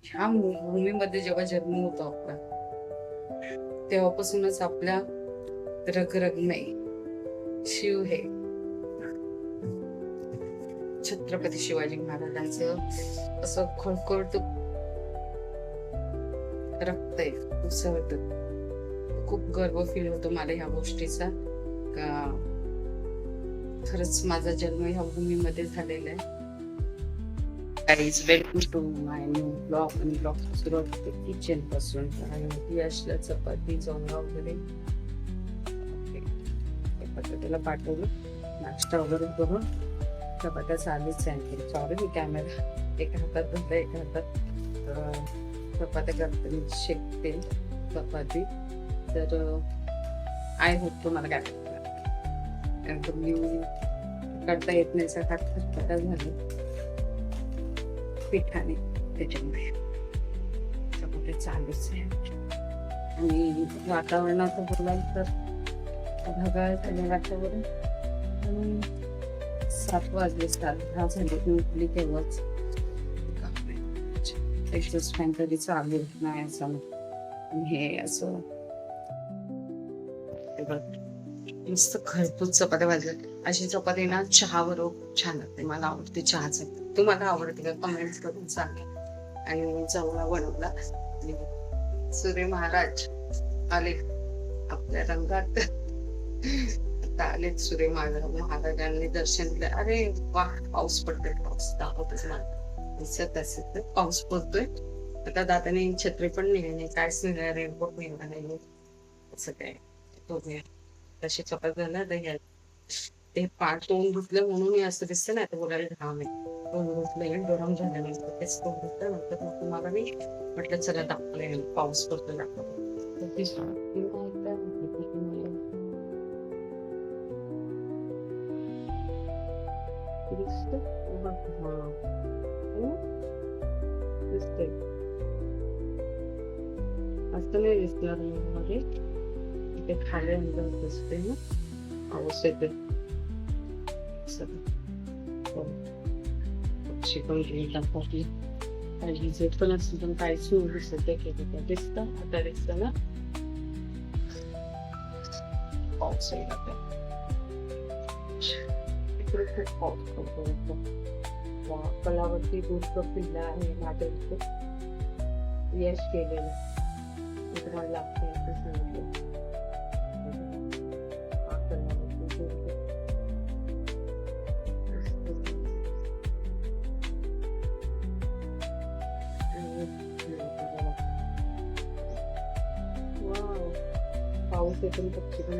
ह्या भूमीमध्ये जेव्हा जन्म होतो आपला, तेव्हापासूनच आपल्या रग नाही शिव हे छत्रपती शिवाजी महाराजांचं असं खळखळत रक्त आहे, उसळत. खूप गर्व फील होतो मला ह्या गोष्टीचा, का खरंच माझा जन्म ह्या भूमीमध्ये झालेला आहे. Guys, welcome to my new blog. आणि ब्लॉग सुरुवात होते किचन पासून. यशला चपाती चोंगा वगैरे पद्धतीला पाठवलं, नाश्ता वगैरे करून चपात्या चालूच आहे. सॉरी, मी कॅमेरा एका हातात धरला, एका हातात चपात्या करते, शेकते चपाती. तर आय होप तुम्हाला काय तुम्ही करता येत नाही, चपात्या झाले पिठाने, त्याच्यामुळे चपात्या चालूच आहे. आणि वातावरणाचं बोलाल तर ढगाळ झाले वातावरण. आणि 7 वाजले, 7:10 झाले की उठली तेव्हाच एक्सप्रेस फॅन तरी चालू नाही असं. हे असं नुसतं खरपूस चपात्या भाजल्या. अशी चपाती ना चहा बरोबर खूप छान लागते. मला आवडते चहाच. तुम्हाला आवडते का? कमेंट करून सांगा. आणि जवळा बनवला आणि सूर्य महाराज आले आपल्या रंगात. आता आलेत सूर्य महाराजांनी दर्शन दिलं. अरे वा, पाऊस पडतोय. पाऊस दाखवतच मला दिसत असेल तर पाऊस पडतोय. आता दादाने छत्री पण निघाली, कायच निघाला, रेनकोट निघाला नाही. असं काय बघूया. तशी चपात झालं तर ते पाठ तोंड धुतलं म्हणून असं दिसतं, नाही तर बोलायला घाम आहे. तोंड धुतलं गरम झाल्यानंतर तेच तोंड धुतलं. नंतर मग तुम्हाला मी म्हटलं चला दाखवलंय पाऊस पडतो दाखवतो. असं नाही दिसणार मध्ये, इथे खाली अंदर दिसते ना पाऊस येते. शिकवून घेऊन टाकली काही जे पण असेल पण काहीच नाही दिसत. ते केलं दिसतं, आता दिसतं ना पाऊस येईल. इकडे खूप पाऊस पडतो. कलावरती दूर किल्ला आहे माझ्या इथे, यश केलेलं तुम्हाला लागते असं सांगितलं. पाऊस येतो पक्षी पण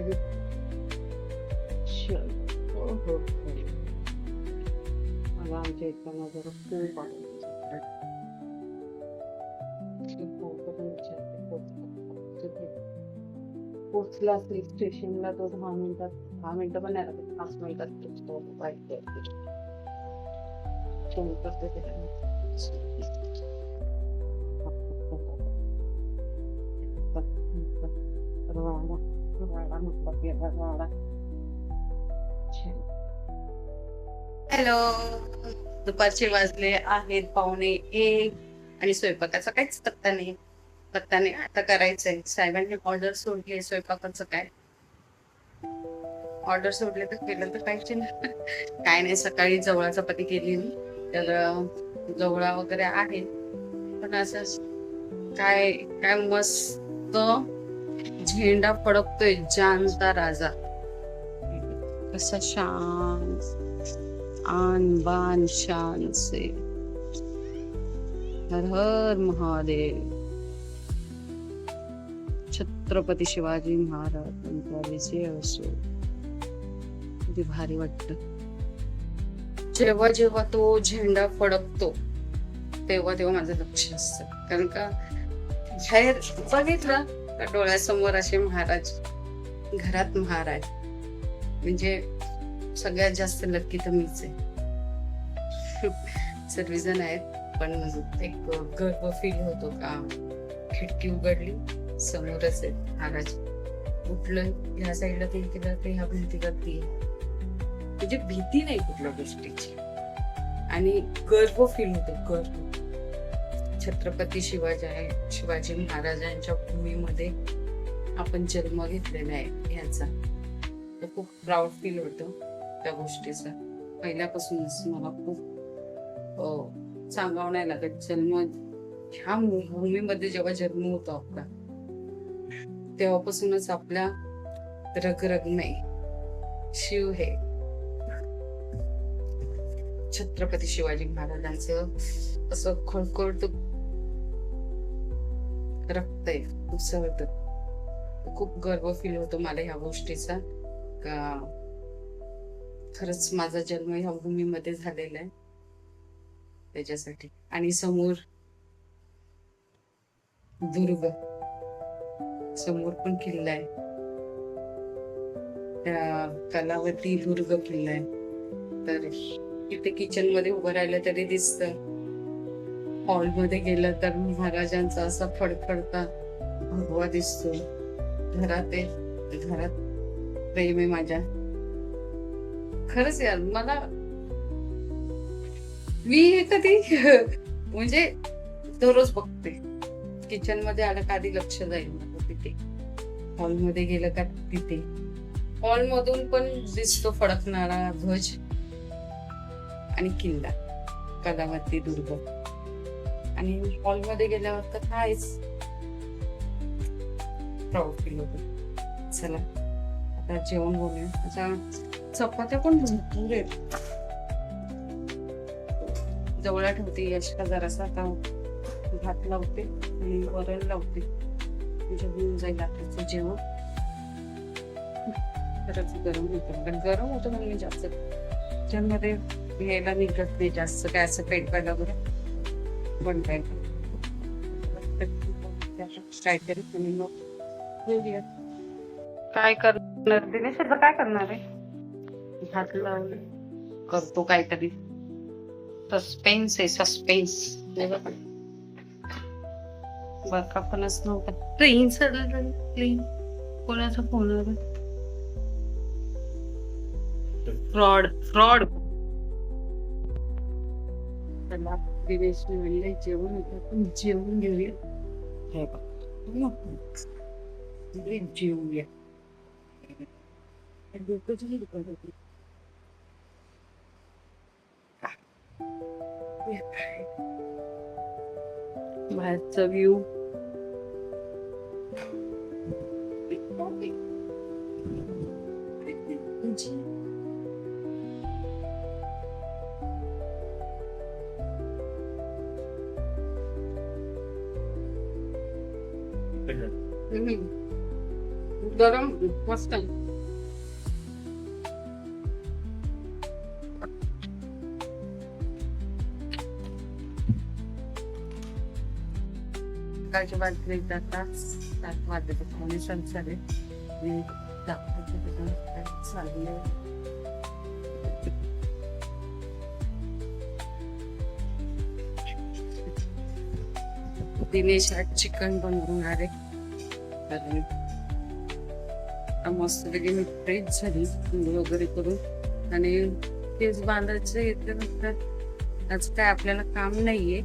मला आमच्या इथं जरा खूप आवडतं. पोचला असेल स्टेशनला तो 10 मिनिटं पण नाही लागत, 5 मिनिटात पोचतो. हॅलो, दुपारचे वाजले आहेत 12:45 आणि स्वयंपाकाचा काहीच पत्ता नाही. आता करायचंय. साहेबांनी ऑर्डर सोडली, स्वयंपाकाचं काय ऑर्डर सोडले तर केलं तर पाहिजे ना. काय नाही, सकाळी जवळा चपाती केली तर जवळा वगैरे आहे, पण असं काय काय मस्त झेंडा फडकतोय जानचा राजा. कसा शांत आन बान शान से. हर हर महादेव. छत्रपती शिवाजी महाराजांचा विजय असो. किती भारी वाटत जेव्हा जेव्हा तो झेंडा फडकतो, तेव्हा माझं लक्ष असतं. कारण का बाहेर बघितलं का डोळ्यासमोर असे महाराज, घरात महाराज, म्हणजे सगळ्यात जास्त लक्की तर मीच आहे. सर्वजण आहेत, पण एक गर्व फील होतो का खिडकी उघडली, समोरच आहे महाराज. उठलं ह्या साईडला भिंतीला ते ह्या भिंतीवरती, म्हणजे भीती नाही कुठल्या गोष्टीची. आणि गर्व फील होतो, गर्व. छत्रपती शिवाजी महाराजांच्या भूमीमध्ये आपण जन्म घेतलेला आहे ह्याचा. तर खूप प्राऊड फील होतं त्या गोष्टीचा. पहिल्यापासूनच मला खूप सांगावं नाही लागत. जन्म ह्या भूमीमध्ये जेव्हा जन्म होतो आपला, तेव्हापासूनच आपल्या रग नाही शिव हे छत्रपती शिवाजी महाराजांचं असं खळखळत रक्त आहे, उसळतं. खूप गर्व फील होतो मला ह्या गोष्टीचा, का खरंच माझा जन्म ह्या भूमीमध्ये झालेला आहे त्याच्यासाठी. आणि समोर दुर्ग, समोर पण किल्ला आहे, त्या कलावती दुर्ग किल्ला आहे. तर इथे किचन मध्ये उभं राहिलं तरी दिसतं, हॉल मध्ये गेलं तर महाराजांचा असा फडफडता भगवा दिसतो. घरात प्रेम आहे माझ्या. खरंच यार, मी हे कधी म्हणजे दररोज बघते, किचन मध्ये आलं का आधी लक्ष जाईल माझं तिथे, हॉल मध्ये गेलं का तिथे. हॉल मधून पण दिसतो फडकणारा ध्वज आणि किल्ला कलावती दुर्ग. आणि हॉल मध्ये गेल्यावर तर कायच प्राऊड फील होतं. चला आता जेवण बोलूया. आता चपात्या पण भरपूर आहेत, जवळ ठेवते यशका जरासा. आता भात लावते आणि वरण लावते, म्हणजे होऊन जाईल रात्रीचं जेवण. खरंच गरम होतं, गरम होतं म्हणून मी जास्त किचनमध्ये घ्यायला निघत नाही जास्त. काय असं पेटवायला वगैरे बनवायला काहीतरी. काय करणार दिनेश, काय करणार आहे? भात लावलं करतो काहीतरी. सस्पेन्स आहे, सस्पेन्स. बरका पणच नव्हता. ट्रेन सडलं, प्लेन कोणाचा फोन आला? फ्रॉड. त्याला दिनेश म्हणले जेवण होतं, पण जेवून घेऊया. हे बघ जेवूया. बाहेरचा व्ह्यू गरम मस्त. सकाळची बातमी जाता 7 वाजता संसारे चालले. दिनेश आज चिकन बनवणार आहे. मस्त पैकी मी फ्रेश झाली वगैरे करून, आणि तेच बांधायचं येतं. नंतर आज काय आपल्याला काम नाहीये,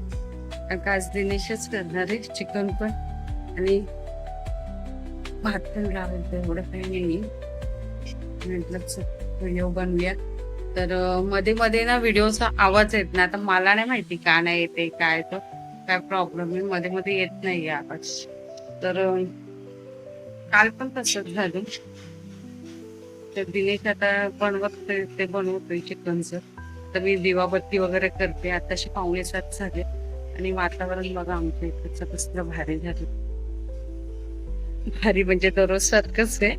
आज दिनेशच करणार आहे चिकन पण, आणि भात पण लावायचं. एवढं काही नाही म्हटलं व्हिडिओ बनवूया. तर मध्ये मध्ये ना व्हिडिओचा आवाज येत ना, आता मला नाही माहिती का नाही येते, काय तर काय प्रॉब्लेम आहे, मध्ये मध्ये येत नाही आवाज. तर काल पण तसंच झालं. तर दिनेश आता बनवतोय चिकनचं. तर मी दिवाबत्ती वगैरे करते. आताशी 6:45 झाले, आणि वातावरण बघा आमच्या इकडचं कसलं भारी झालं. भारी म्हणजे दररोज सारखंच आहे.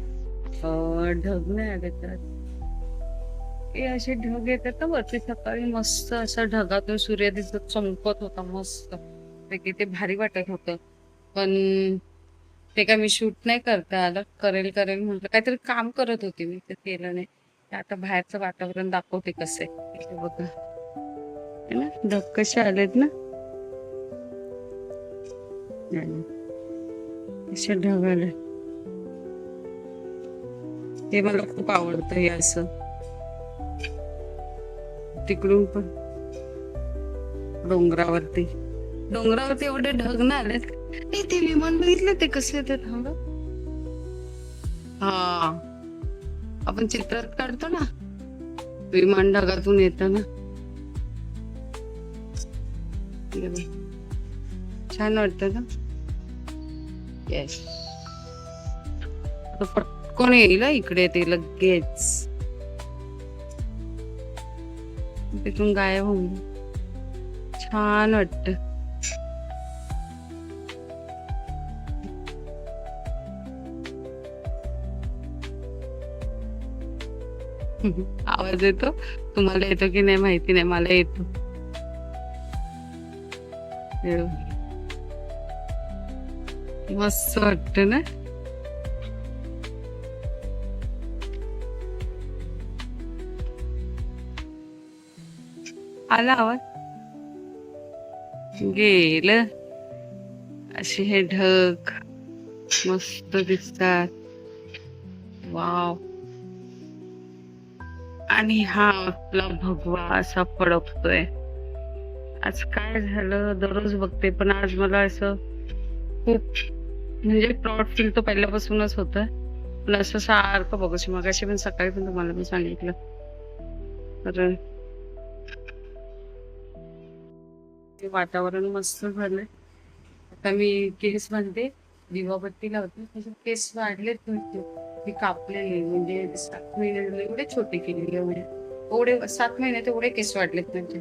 ढग नाही आले तर हे असे ढग येतात ना वरती. सकाळी मस्त असा ढगातून सूर्य दिसत चमकत होता मस्त पैकी. ते भारी वाटत होतं. पण ते काय मी शूट नाही करता आलं. करेल म्हटलं, काहीतरी काम करत होते मी, ते केलं नाही. आता बाहेरचं वातावरण दाखवते कसं आहे बघा ना, ढग कसे आलेत ना, असे ढग आले. हे मला खूप आवडतं हे असं. तिकडून पण डोंगरावरती डोंगरावरती एवढे ढग ना आले. ते विमान बघितलं ते कसे येते थांब. हा आपण चित्रात काढतो ना विमान ढगातून येत ना. छान वाटत ना. येस पटकन येईल इकडे ते लगेच तिथून गायब होऊन. छान वाटत. आवाज येतो तुम्हाला येतो की नाही माहिती नाही मला येतो. मस्त वाटत ना. आला आवाज गेलं. असे हे ढग मस्त दिसतात. वाव. आणि हा आपला भगवा असा फडकतोय. आज काय झालं दररोज बघते पण आज मला असं खूप म्हणजे प्राऊड फील तर पहिल्यापासूनच होत. पण असं सारखं बघू मगाशी पण सकाळी पण तुम्हाला मी सांगितलं. तर वातावरण मस्त झालंय. आता मी केस म्हणते दिवाबत्ती लावते. त्याचे केस वाढलेत मी कापलेले म्हणजे 7 महिने एवढे छोटे केलेले एवढे 7 महिन्यात एवढे केस वाढलेत म्हणजे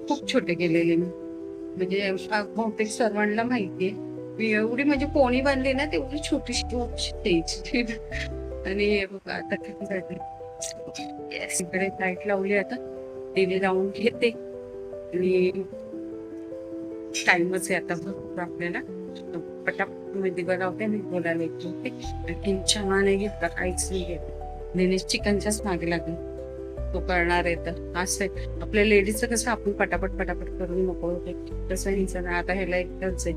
खूप छोटे केलेले मी. म्हणजे बहुतेक सर्वांना माहितीये मी एवढी म्हणजे पोणी बांधली ना तेवढी छोटीशी द्यायची. आणि आता किती झाली. इकडे लाईट लावली आता दिवे लावून घेते आणि टाइमच आहे आता भरपूर आपल्याला. पटापट मी दिवा लावते आणि बोलायला येते. आणखीन चहा नाही घेतला काहीच नाही घेत. दिनेश चिकनच्याच मागे लागले तो करणार आहे तर असं आपल्या लेडीजचं कसं आपण पटापट करून नको होते तसं हिचं ना. आता ह्याला एकच आहे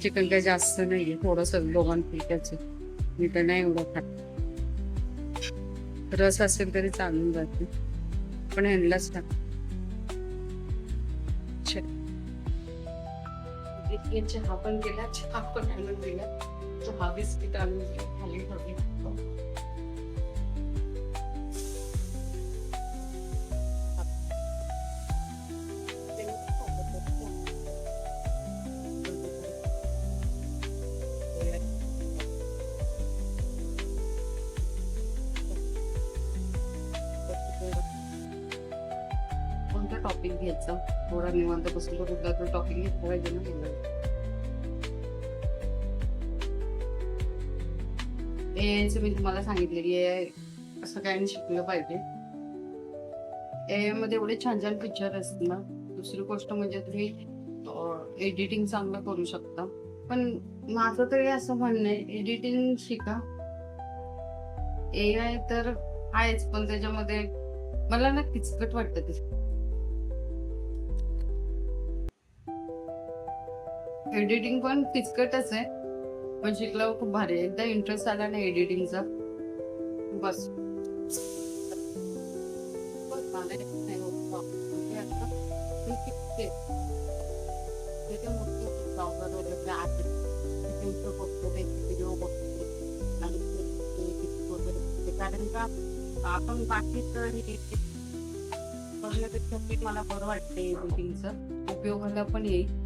चिकन काही जास्त नाहीये थोडस दोघांपैकीच मी तर नाही एवढं खात. रस असेल तरी चालून जाते पण ह्यांनाच ना चहा पण गेला. चहा पण आणून दिला. चहा बिस्किट आणून दिले खाली ठेवली. कोणता टॉपिक घ्यायचा थोडा निवांत बसून कुठला तर टॉपिक घेतला पाहिजे ना. एआयचं मी तुम्हाला सांगितलेली आहे असं काय शिकलं पाहिजे. एआय मध्ये एवढे छान छान फीचर असतात ना. दुसरी गोष्ट म्हणजे तुम्ही एडिटिंग चांगलं करू शकता. पण माझं तरी असं म्हणणं आहे एडिटिंग शिका. एआय तर आहेच पण त्याच्यामध्ये मला ना किचकट वाटतं ते. एडिटिंग पण किचकटच आहे पण शिकल्यावर खूप भारी आहे. एकदा इंटरेस्ट आला ना एडिटिंगचा बस. कारण का आपण बाकीच बघण्यापेक्षा मला बरं वाटतं एडिटिंगचा उपयोगाला पण येईल.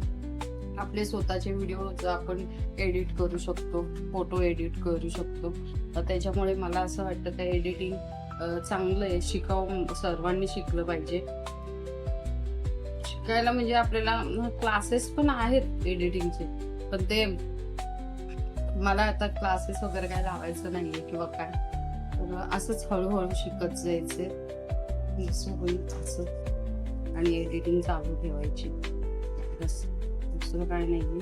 आपले स्वतःचे व्हिडिओ आपण एडिट करू शकतो फोटो एडिट करू शकतो. त्याच्यामुळे मला असं वाटतं का एडिटिंग चांगलं आहे. सर्वांनी शिकलं पाहिजे. शिकायला म्हणजे आपल्याला क्लासेस पण आहेत एडिटिंगचे पण ते मला आता क्लासेस वगैरे काय लावायचं नाहीये किंवा काय. असंच हळूहळू शिकत जायचे जसं होईल असं आणि एडिटिंग चालू ठेवायची बस. दुसरं काय नाही.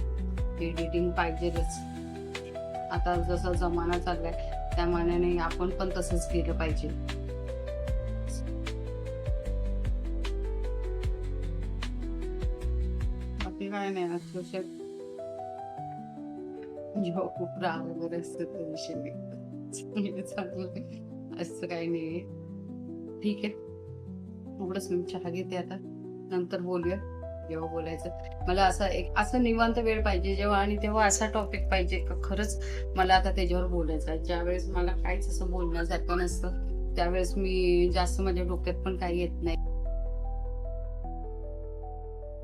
एडिटिंग पाहिजेच. आता जसा जमाना चाललाय त्या मानाने आपण पण तसंच केलं पाहिजे. बाकी काय नाही. अक्षरशः जेव्हा खूप राग वगैरे असतं त्या विषयी चांगलं असं काही नाहीये. ठीक आहे एवढंच मी चहा घेते आता नंतर बोलूया. जेव्हा बोलायचं मला असं निवांत वेळ पाहिजे जेव्हा, आणि तेव्हा असा टॉपिक पाहिजे का खरंच मला आता त्याच्यावर बोलायचं आहे. ज्यावेळेस मला काहीच असं बोलण्यासारखं नसतं त्यावेळेस मी जास्त माझ्या डोक्यात पण काही येत नाही.